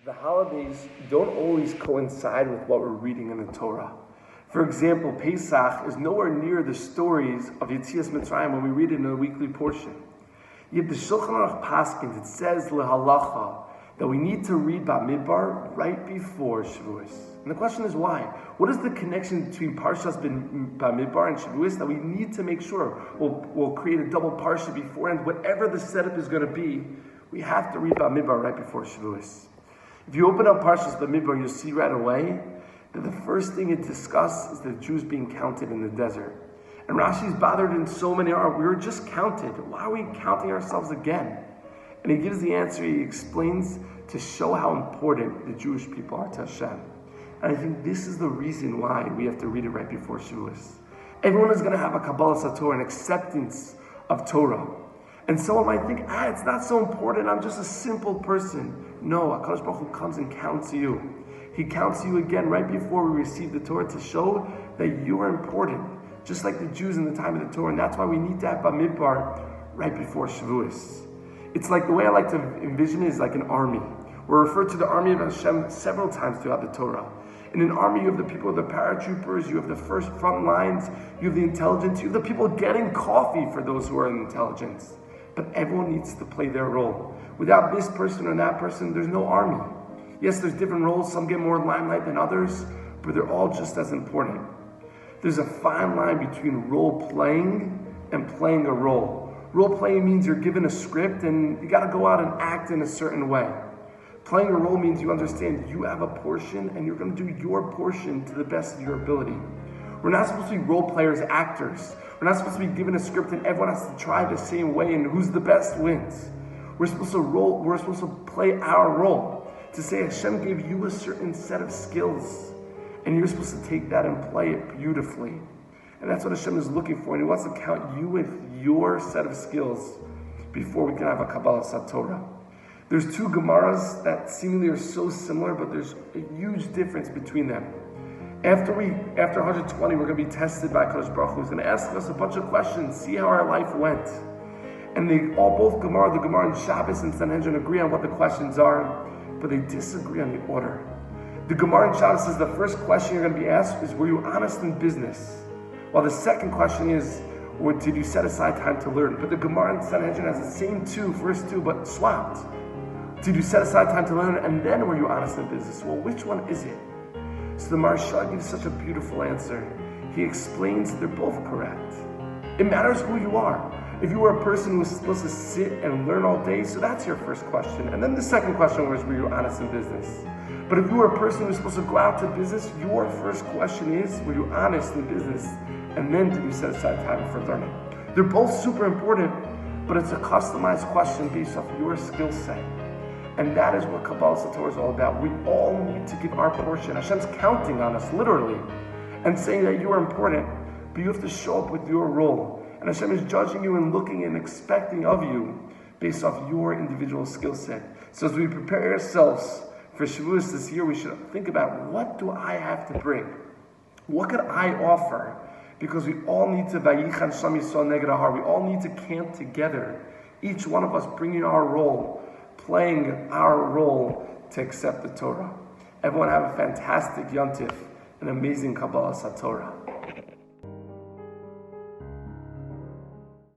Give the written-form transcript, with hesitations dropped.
the holidays don't always coincide with what we're reading in the Torah. For example, Pesach is nowhere near the stories of Yetzias Mitzrayim when we read it in the weekly portion. Yet the Shulchan Aruch Paskins, it says lehalacha that we need to read Bamidbar right before Shavuos. And the question is why? What is the connection between Parshas Bamidbar and Shavuos that we need to make sure we'll create a double parsha beforehand? Whatever the setup is going to be, we have to read Bamidbar right before Shavuos. If you open up Parshas Bamidbar, you'll see right away that the first thing it discusses is the Jews being counted in the desert. And Rashi's bothered in so many we were just counted. Why are we counting ourselves again? And he gives the answer, he explains to show how important the Jewish people are to Hashem. And I think this is the reason why we have to read it right before Shavuos. Everyone is going to have a Kabbalah Satorah, an acceptance of Torah. And someone might think, it's not so important, I'm just a simple person. No, HaKadosh Baruch Hu comes and counts you. He counts you again right before we receive the Torah to show that you are important, just like the Jews in the time of the Torah. And that's why we need to have Bamidbar right before Shavuos. It's like the way I like to envision it is like an army. We're referred to the army of Hashem several times throughout the Torah. In an army, you have the people, the paratroopers, you have the first front lines, you have the intelligence, you have the people getting coffee for those who are in intelligence. But everyone needs to play their role. Without this person or that person, there's no army. Yes, there's different roles. Some get more limelight than others, but they're all just as important. There's a fine line between role-playing and playing a role. Role-playing means you're given a script and you got to go out and act in a certain way. Playing a role means you understand you have a portion and you're going to do your portion to the best of your ability. We're not supposed to be role players, actors. We're not supposed to be given a script and everyone has to try the same way and who's the best wins. We're supposed to play our role. To say Hashem gave you a certain set of skills and you're supposed to take that and play it beautifully. And that's what Hashem is looking for. And He wants to count you with your set of skills before we can have a Kabbalah Satorah. There's two Gemaras that seemingly are so similar, but there's a huge difference between them. After 120, we're going to be tested by Kadosh Baruch Hu. He's going to ask us a bunch of questions, see how our life went. And both the Gemara and Shabbos and Sanhedrin agree on what the questions are, but they disagree on the order. The Gemara in Shabbos says the first question you're going to be asked is, were you honest in business? While the second question is, or did you set aside time to learn? But the Gemara in Sanhedrin has the same first two, but swapped. Did you set aside time to learn, and then were you honest in business? Well, which one is it? So the Maharsha gives such a beautiful answer. He explains they're both correct. It matters who you are. If you were a person who was supposed to sit and learn all day, so that's your first question. And then the second question was, were you honest in business? But if you were a person who was supposed to go out to business, your first question is, were you honest in business? And then did you set aside time for learning? They're both super important, but it's a customized question based off your skill set. And that is what Kabbalah Satorah is all about. We all need to give our portion. Hashem's counting on us, literally, and saying that you are important, but you have to show up with your role. And Hashem is judging you and looking and expecting of you based off your individual skill set. So as we prepare ourselves for Shavuos this year, we should think about, what do I have to bring? What could I offer? Because we all need to Vayichan Sham Yisrael Neged Ahar. We all need to camp together. Each one of us bringing our role, playing our role to accept the Torah. Everyone have a fantastic Yom Tif, an amazing Kabbalah Satorah.